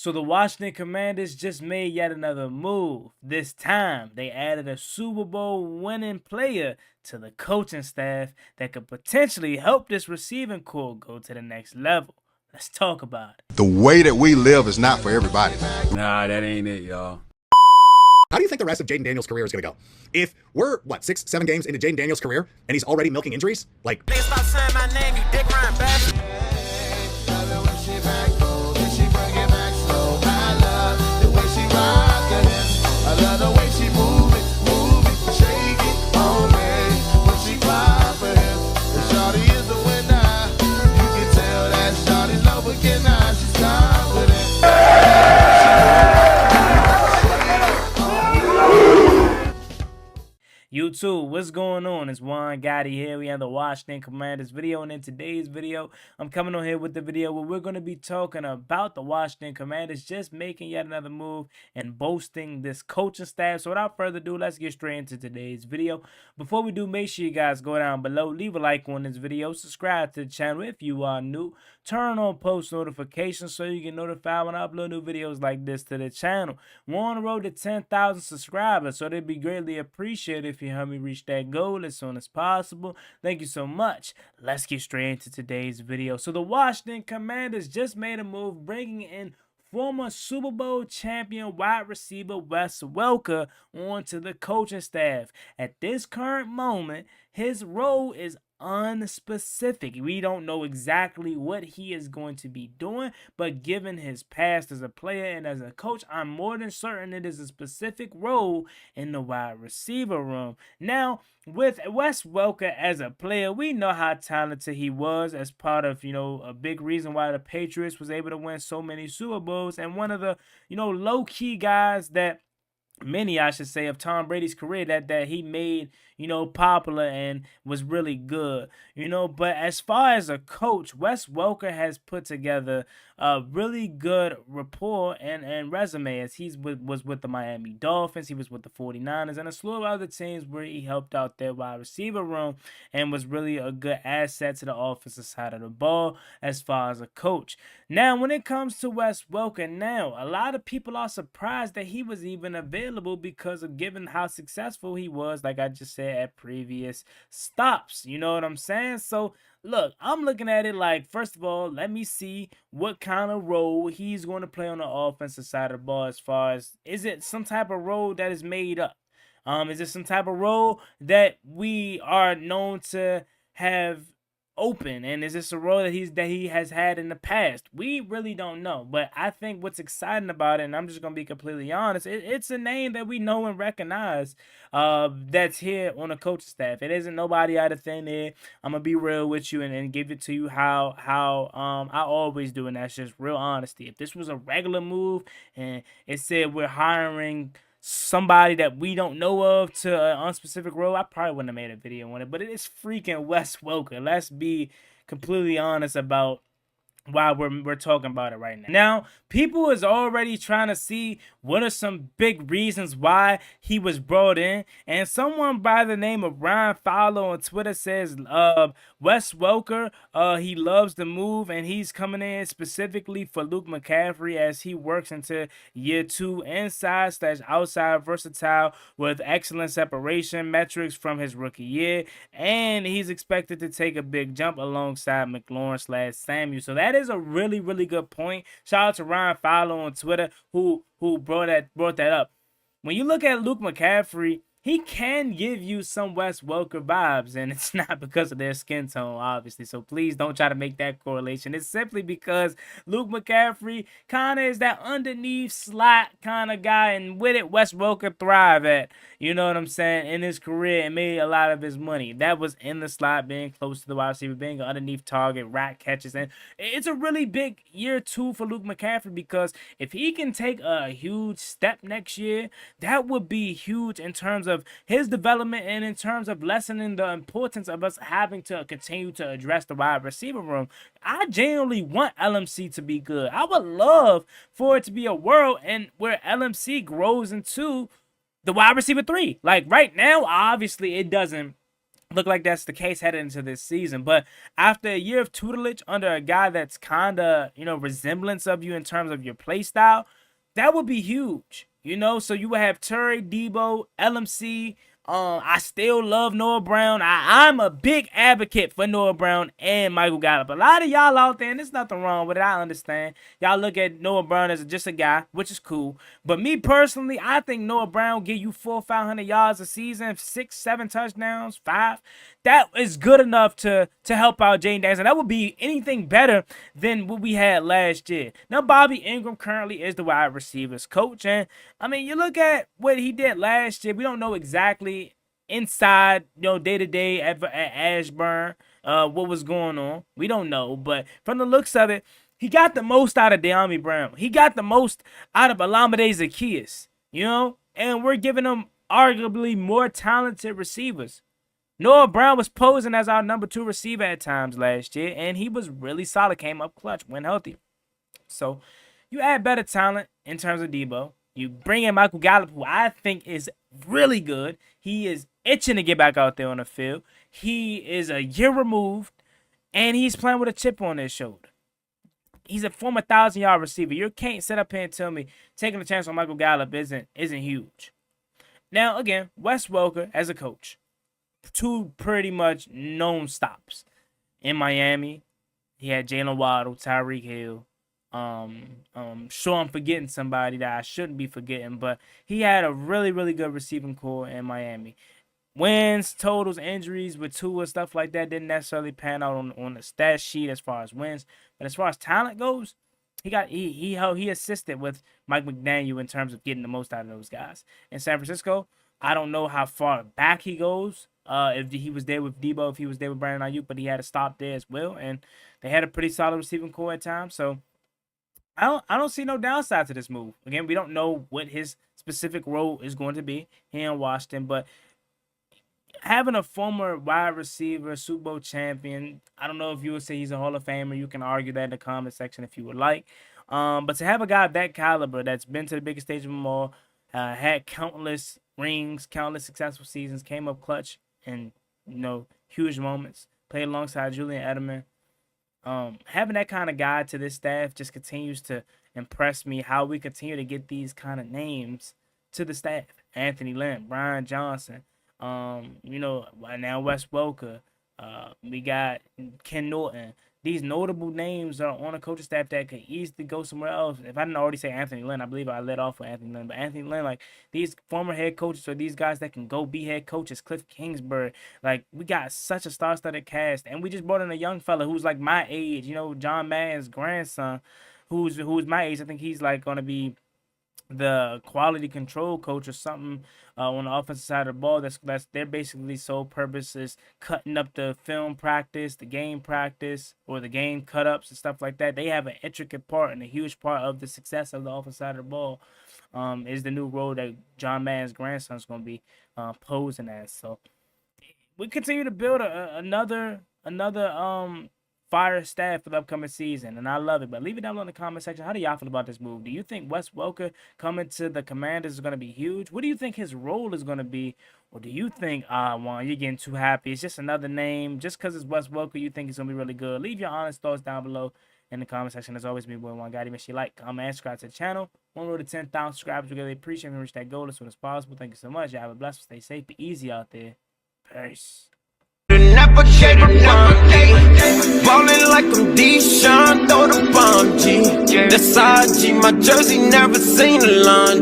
So the Washington Commanders just made yet another move. This time, they added a Super Bowl winning player to the coaching staff that could potentially help this receiving corps go to the next level. Let's talk about it. The way that we live is not for everybody. Nah, that ain't it, y'all. How do you think the rest of Jaden Daniels' career is going to go? If we're, 6, 7 games into Jaden Daniels' career and he's already milking injuries? Please stop saying my name, you dick riding bastard. I love the way she move it, shake it on me. When she fly for him, and shawty is the winner. You can tell that shawty's love again now. She's confident. YouTube, what's going on? It's Juan Gotti here. We have the Washington Commanders video, and in today's video, I'm coming on here with the video where we're going to be talking about the Washington Commanders just making yet another move and boasting this coaching staff. So without further ado, let's get straight into today's video. Before we do, make sure you guys go down below, leave a like on this video, subscribe to the channel if you are new, turn on post notifications so you get notified when I upload new videos like this to the channel. We're on the road to 10,000 subscribers, so it'd be greatly appreciated if you help me reach that goal as soon as possible. Thank you so much. Let's get straight into today's video. So the Washington Commanders just made a move bringing in former Super Bowl champion wide receiver Wes Welker onto the coaching staff. At this current moment, his role is unspecific. We don't know exactly what he is going to be doing, but given his past as a player and as a coach, I'm more than certain it is a specific role in the wide receiver room. Now, with Wes Welker as a player, we know how talented he was as part of, a big reason why the Patriots was able to win so many Super Bowls, and one of the, low-key guys that many, I should say, of Tom Brady's career that he made, popular and was really good, but as far as a coach, Wes Welker has put together a really good rapport and resume, as was with the Miami Dolphins, he was with the 49ers, and a slew of other teams where he helped out their wide receiver room and was really a good asset to the offensive side of the ball as far as a coach. Now, when it comes to Wes Welker, now, a lot of people are surprised that he was even available because of given how successful he was, like I just said, at previous stops. You know what I'm saying? So, look, I'm looking at it like, first of all, let me see what kind of role he's going to play on the offensive side of the ball, as far as, is it some type of role that is made up? Is it some type of role that we are known to have open, and is this a role that he has had in the past? We really don't know, but I think what's exciting about it, and I'm just gonna be completely honest, it's a name that we know and recognize that's here on the coaching staff. It isn't nobody out of thin air. I'm gonna be real with you and give it to you how I always do, and that's just real honesty. If this was a regular move and it said we're hiring somebody that we don't know of to an unspecific role, I probably wouldn't have made a video on it, but it is freaking Wes Welker. Let's be completely honest about why we're talking about it right now. Now, people is already trying to see what are some big reasons why he was brought in, and someone by the name of Ryan Fowler on Twitter says Wes Welker, he loves the move, and he's coming in specifically for Luke McCaffrey as he works into year 2 inside/outside versatile with excellent separation metrics from his rookie year, and he's expected to take a big jump alongside McLaurin/Samuel. So that is a really, really good point. Shout out to Ryan Fowler on Twitter who brought that up. When you look at Luke McCaffrey, he can give you some Wes Welker vibes, and it's not because of their skin tone, obviously. So please don't try to make that correlation. It's simply because Luke McCaffrey kind of is that underneath slot kind of guy, and with it, Wes Welker thrive at, you know what I'm saying, in his career and made a lot of his money. That was in the slot, being close to the wide receiver, being an underneath target, rat catches, and it's a really big year 2 for Luke McCaffrey, because if he can take a huge step next year, that would be huge in terms of his development and in terms of lessening the importance of us having to continue to address the wide receiver room. I genuinely want LMC to be good. I would love for it to be a world and where LMC grows into the wide receiver 3. Like right now, obviously it doesn't look like that's the case headed into this season. But after a year of tutelage under a guy that's kind of, resemblance of you in terms of your play style, that would be huge. So you would have Terry, Debo, LMC. I still love Noah Brown. I'm a big advocate for Noah Brown and Michael Gallup. A lot of y'all out there, and there's nothing wrong with it, I understand. Y'all look at Noah Brown as just a guy, which is cool. But me personally, I think Noah Brown will give you 400 or 500 yards a season, 6, 7 touchdowns, 5. That is good enough to help out Jaden Daniels. And that would be anything better than what we had last year. Now, Bobby Ingram currently is the wide receivers coach. And, you look at what he did last year. We don't know exactly inside, day-to-day at Ashburn, what was going on. We don't know. But from the looks of it, he got the most out of De'Ami Brown. He got the most out of Olamide Zaccheaus, and we're giving him arguably more talented receivers. Noah Brown was posing as our number 2 receiver at times last year, and he was really solid, came up clutch when healthy. So you add better talent in terms of Debo. You bring in Michael Gallup, who I think is really good. He is itching to get back out there on the field. He is a year removed, and he's playing with a chip on his shoulder. He's a former 1,000-yard receiver. You can't sit up here and tell me taking a chance on Michael Gallup isn't huge. Now, again, Wes Welker as a coach. 2 pretty much known stops. In Miami, he had Jalen Waddle, Tyreek Hill. Sure I'm forgetting somebody that I shouldn't be forgetting, but he had a really, really good receiving core in Miami. Wins, totals, injuries with Tua, stuff like that didn't necessarily pan out on the stat sheet as far as wins. But as far as talent goes, he assisted with Mike McDaniel in terms of getting the most out of those guys. In San Francisco, I don't know how far back he goes. If he was there with Debo, if he was there with Brandon Ayuk, but he had to stop there as well. And they had a pretty solid receiving core at times. So I don't see no downside to this move. Again, we don't know what his specific role is going to be here in Washington, but having a former wide receiver, Super Bowl champion, I don't know if you would say he's a Hall of Famer. You can argue that in the comment section if you would like. But to have a guy of that caliber that's been to the biggest stage of them all, had countless rings, countless successful seasons, came up clutch in huge moments, played alongside Julian Edelman. Having that kind of guy to this staff just continues to impress me, how we continue to get these kind of names to the staff. Anthony Lynn, Brian Johnson, now Wes Welker, we got Ken Norton. These notable names are on a coaching staff that could easily go somewhere else. If I didn't already say Anthony Lynn, I believe I led off with Anthony Lynn. But Anthony Lynn, like these former head coaches or these guys that can go be head coaches, Cliff Kingsbury, like we got such a star-studded cast. And we just brought in a young fella who's like my age, John Madden's grandson, who's my age. I think he's like going to be the quality control coach or something on the offensive side of the ball. That's their basically sole purpose is cutting up the film practice, the game practice, or the game cut ups and stuff like that. They have an intricate part and a huge part of the success of the offensive side of the ball. Is the new role that John Madden's grandson is going to be posing as. So we continue to build another fire staff for the upcoming season, and I love it. But leave it down below in the comment section. How do y'all feel about this move? Do you think Wes Welker coming to the Commanders is going to be huge? What do you think his role is going to be? Or do you think, Juan, you're getting too happy? It's just another name. Just because it's Wes Welker, you think he's going to be really good? Leave your honest thoughts down below in the comment section. As always, me, boy, Juan Gotti. Make sure you like, comment, and subscribe to the channel. On road to 10,000 subscribers. We really appreciate it. We reach that goal as soon as possible. Thank you so much. Y'all have a blessed, stay safe, be easy out there. Peace. Never gave up on me. Ballin' like I'm Deshaun, throw the bomb, G. That's IG, my jersey never seen a lawn.